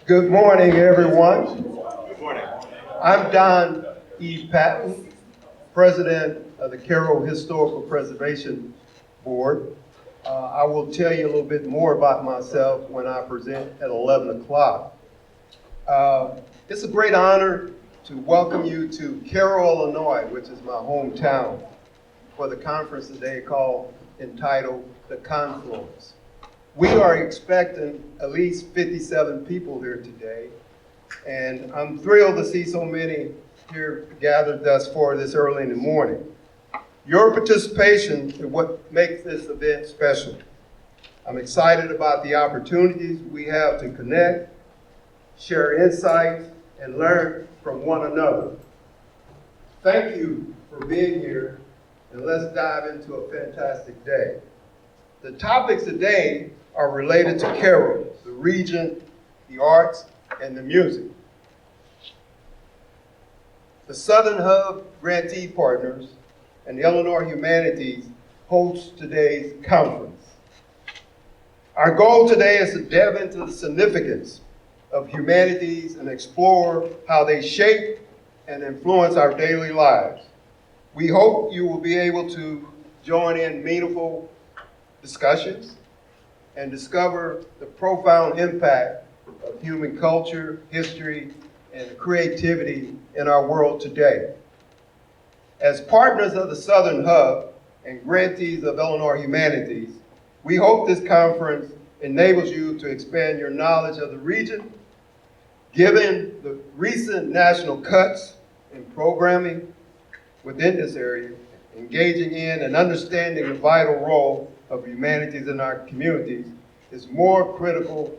Good morning, everyone. Good morning. I'm Don E. Patton, President of the Cairo Historical Preservation Board. I will tell you a little bit more about myself when I present at 11 o'clock. It's a great honor to welcome you to Cairo, Illinois, which is my hometown, for the conference today entitled The Confluence. We are expecting at least 57 people here today, and I'm thrilled to see so many here gathered thus far this early in the morning. Your participation is what makes this event special. I'm excited about the opportunities we have to connect, share insights, and learn from one another. Thank you for being here, and let's dive into a fantastic day. The topics today are related to Cairo, the region, the arts, and the music. The Southern Hub grantee partners and the Illinois Humanities host today's conference. Our goal today is to delve into the significance of humanities and explore how they shape and influence our daily lives. We hope you will be able to join in meaningful discussions and discover the profound impact of human culture, history, and creativity in our world today. As partners of the Southern Hub and grantees of Illinois Humanities, we hope this conference enables you to expand your knowledge of the region, given the recent national cuts in programming within this area, engaging in and understanding the vital role of humanities in our communities is more critical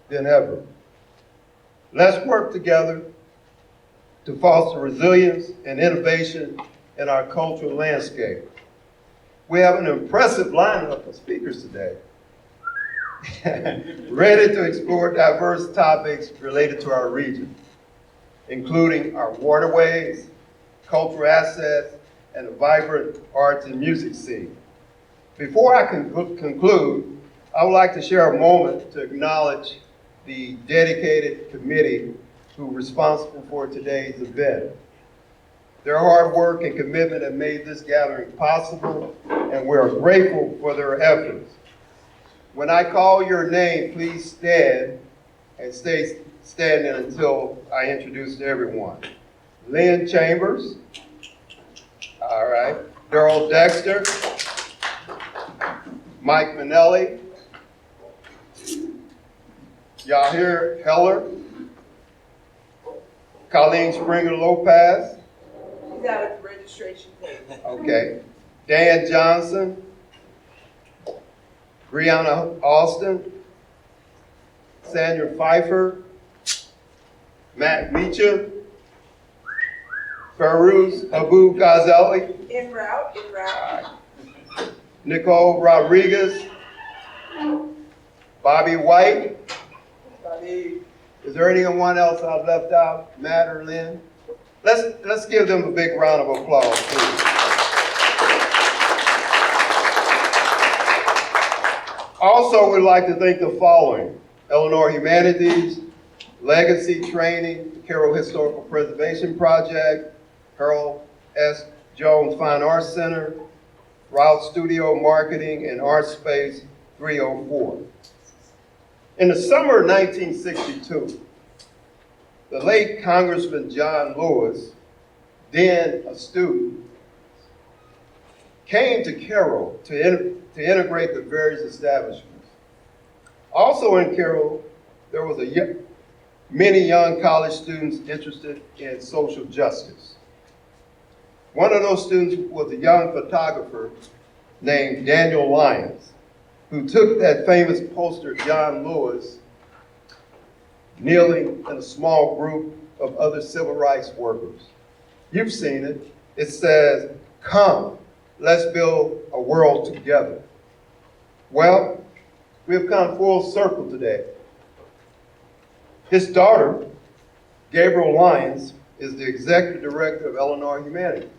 than ever. Let's work together to foster resilience and innovation in our cultural landscape. We have an impressive lineup of speakers today, ready to explore diverse topics related to our region, including our waterways, cultural assets, and a vibrant arts and music scene. Before I conclude, I would like to share a moment to acknowledge the dedicated committee who are responsible for today's event. Their hard work and commitment have made this gathering possible, and we're grateful for their efforts. When I call your name, please stand and stay standing until I introduce everyone. Lynn Chambers, all right, Daryl Dexter, Mike Manelli, Yahir Heller, Colleen Springer Lopez. He's out at the registration table. Okay. Dan Johnson, Brianna Austin, Sandra Pfeiffer, Matt Meacham, Farouz Abu Ghazali, En route. Nicole Rodriguez, Bobby White. Bobby, is there anyone else I've left out? Matt or Lynn? Let's give them a big round of applause, please. Also, we'd like to thank the following: Illinois Humanities, Legacy Training, Cairo Historical Preservation Project, Harold S. Jones Fine Arts Center, Route Studio Marketing, and Art Space 304. In the summer of 1962, the late Congressman John Lewis, then a student, came to Cairo to integrate the various establishments. Also in Cairo, there was many young college students interested in social justice. One of those students was a young photographer named Gabrielle Lyon, who took that famous poster of John Lewis kneeling in a small group of other civil rights workers. You've seen it. It says, "Come, let's build a world together." Well, we've come full circle today. His daughter, Gabrielle Lyon, is the executive director of Illinois Humanities.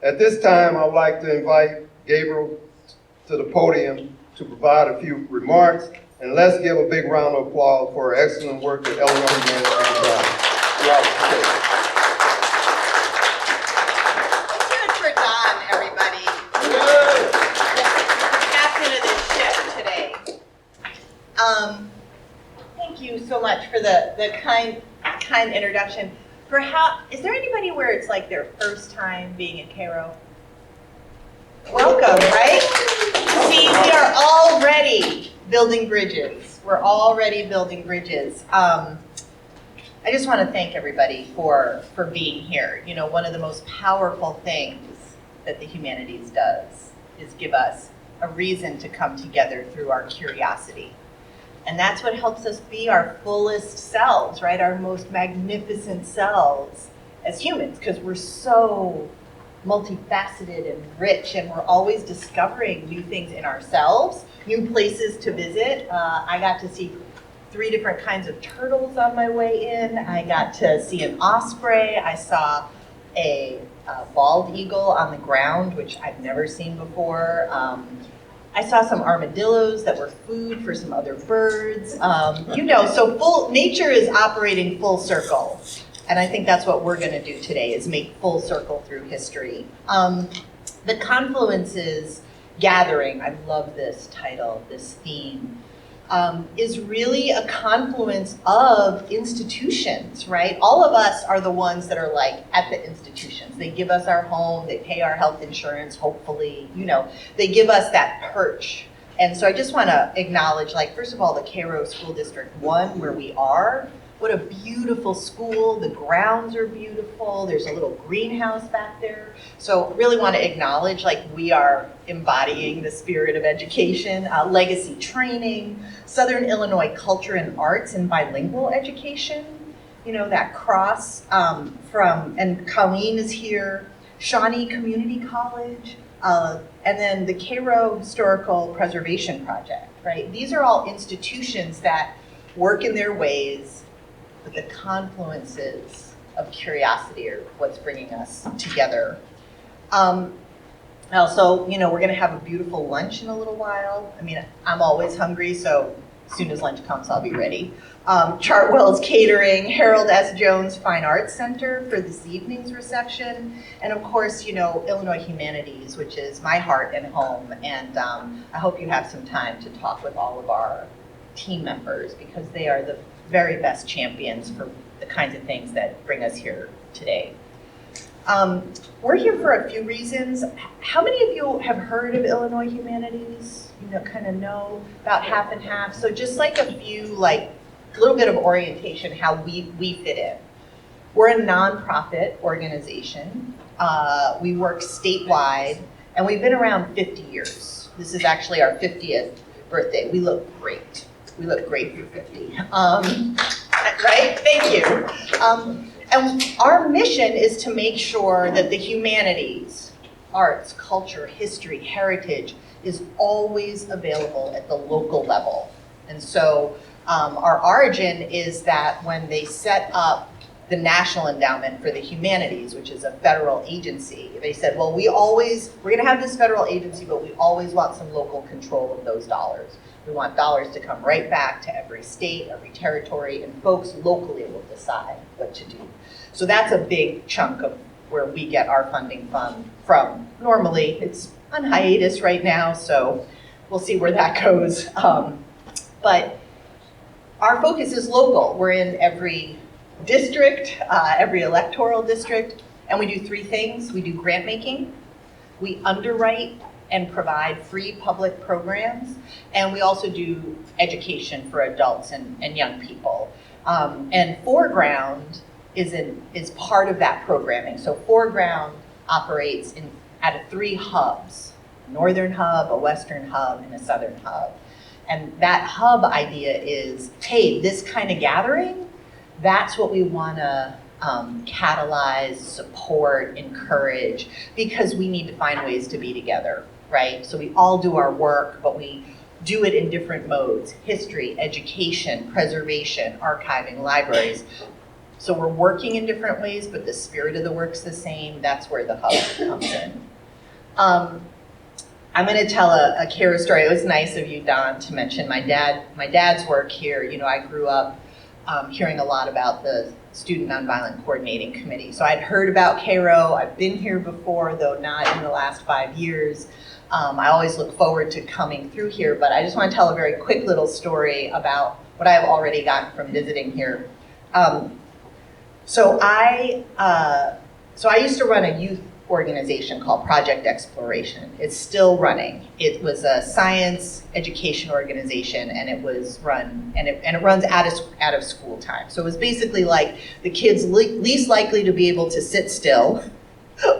At this time, I'd like to invite Gabrielle to the podium to provide a few remarks And let's give a big round of applause for her excellent work that Illinois Humanities has done throughout the state. Let's hear it for Don, everybody. The captain of this ship today. Thank you so much for the kind introduction. Is there anybody where it's like their first time being in Cairo? Welcome, right? See, we are already building bridges. We're already building bridges. I just want to thank everybody for being here. You know, one of the most powerful things that the humanities does is give us a reason to come together through our curiosity. And that's what helps us be our fullest selves, right? Our most magnificent selves as humans, because we're so multifaceted and rich, and we're always discovering new things in ourselves, new places to visit. I got to see 3 different kinds of turtles on my way in. I got to see an osprey. I saw a bald eagle on the ground, which I've never seen before. I saw some armadillos that were food for some other birds. So nature is operating full circle. And I think that's what we're going to do today, is make full circle through history. The Confluences gathering, I love this title, this theme, is really a confluence of institutions, right? All of us are the ones that are like at the institutions. They give us our home, they pay our health insurance, hopefully, they give us that perch. And so I just want to acknowledge, first of all, the Cairo School District 1, where we are. What a beautiful school. The grounds are beautiful. There's a little greenhouse back there. So really want to acknowledge, we are embodying the spirit of education, legacy training, Southern Illinois culture and arts and bilingual education. That cross and Colleen is here, Shawnee Community College, and then the Cairo Historical Preservation Project, right? These are all institutions that work in their ways, but the confluences of curiosity are what's bringing us together. Also, we're going to have a beautiful lunch in a little while. I mean, I'm always hungry, so as soon as lunch comes, I'll be ready. Chartwell's Catering, Harold S. Jones Fine Arts Center for this evening's reception, and of course, Illinois Humanities, which is my heart and home. And I hope you have some time to talk with all of our team members, because they are the very best champions for the kinds of things that bring us here today. We're here for a few reasons. How many of you have heard of Illinois Humanities? Kind of know, about half and half. So just a few, a little bit of orientation, how we fit in. We're a nonprofit organization. We work statewide, and we've been around 50 years. This is actually our 50th birthday. We look great. We look great for 50. Right? Thank you. And our mission is to make sure that the humanities, arts, culture, history, heritage is always available at the local level. And so our origin is that when they set up the National Endowment for the Humanities, which is a federal agency, they said, well, we're going to have this federal agency, but we always want some local control of those dollars. We want dollars to come right back to every state, every territory, and folks locally will decide what to do. So that's a big chunk of where we get our funding from. Normally, it's on hiatus right now, so we'll see where that goes. But our focus is local. We're in every district, every electoral district, and we do 3 things. We do grant making, we underwrite and provide free public programs, and we also do education for adults and young people. And Foreground is part of that programming. So Foreground operates at 3 hubs, a northern hub, a western hub, and a southern hub. And that hub idea is, hey, this kind of gathering, that's what we want to catalyze, support, encourage, because we need to find ways to be together, right? So we all do our work, but we do it in different modes: history, education, preservation, archiving, libraries. So we're working in different ways, but the spirit of the work's the same. That's where the hub comes in. I'm going to tell a Cairo story. It was nice of you, Don, to mention my dad's work here. You know, I grew up hearing a lot about the Student Nonviolent Coordinating Committee. So I'd heard about Cairo. I've been here before, though not in the last 5 years. I always look forward to coming through here, but I just want to tell a very quick little story about what I've already gotten from visiting here. So I used to run a youth organization called Project Exploration. It's still running. It was a science education organization, and it was run, and it runs out of school time. So it was basically like the kids least likely to be able to sit still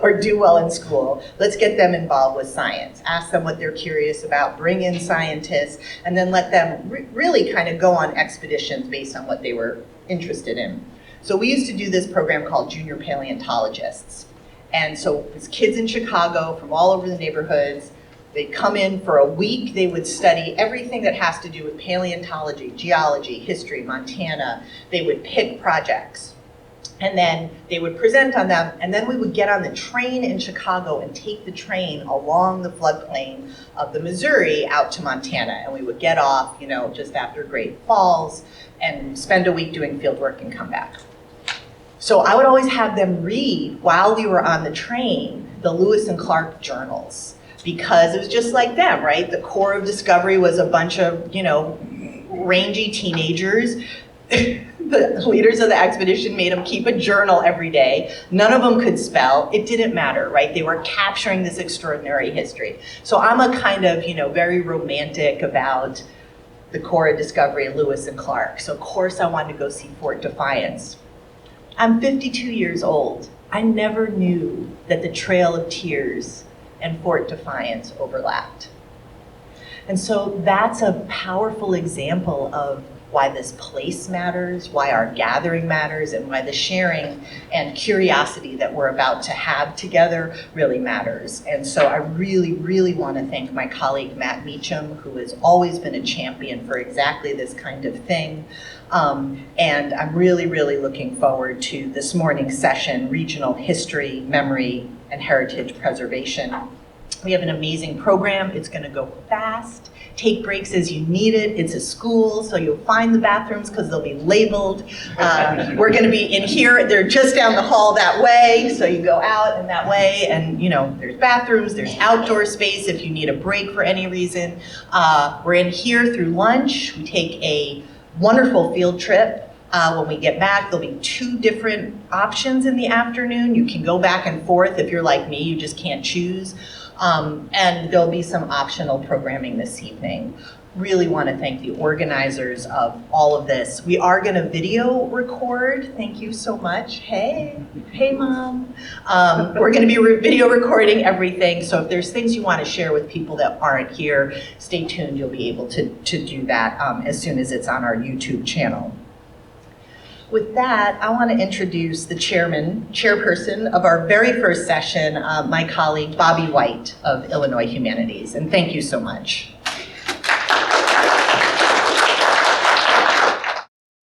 or do well in school. Let's get them involved with science. Ask them what they're curious about, bring in scientists, and then let them really kind of go on expeditions based on what they were interested in. So we used to do this program called Junior Paleontologists. And so it was kids in Chicago from all over the neighborhoods. They'd come in for a week. They would study everything that has to do with paleontology, geology, history, Montana. They would pick projects. And then they would present on them, and then we would get on the train in Chicago and take the train along the floodplain of the Missouri out to Montana. And we would get off, you know, just after Great Falls and spend a week doing field work and come back. So I would always have them read, while we were on the train, the Lewis and Clark journals, because it was just like them, right? The core of Discovery was a bunch of, you know, rangy teenagers. The leaders of the expedition made them keep a journal every day. None of them could spell. It didn't matter, right? They were capturing this extraordinary history. So I'm a kind of, you know, very romantic about the core of Discovery, Lewis and Clark. So of course I wanted to go see Fort Defiance. I'm 52 years old. I never knew that the Trail of Tears and Fort Defiance overlapped. And so that's a powerful example of why this place matters, why our gathering matters, and why the sharing and curiosity that we're about to have together really matters. And so I really, really want to thank my colleague Matt Meacham, who has always been a champion for exactly this kind of thing. And I'm really, really looking forward to this morning's session, Regional History, Memory, and Heritage Preservation. We have an amazing program. It's going to go fast. Take breaks as you need it. It's a school, so you'll find the bathrooms because they'll be labeled. We're going to be in here. They're just down the hall that way, so you go out and that way. And you know, there's bathrooms. There's outdoor space if you need a break for any reason. We're in here through lunch. We take a wonderful field trip. When we get back, there'll be 2 different options in the afternoon. You can go back and forth. If you're like me, you just can't choose. And there'll be some optional programming this evening. Really want to thank the organizers of all of this. We are going to video record. Thank you so much. Hey Mom. We're going to be video recording everything. So if there's things you want to share with people that aren't here, stay tuned. You'll be able to do that as soon as it's on our YouTube channel. With that, I want to introduce the chairperson of our very first session, my colleague, Bobby White of Illinois Humanities. And thank you so much.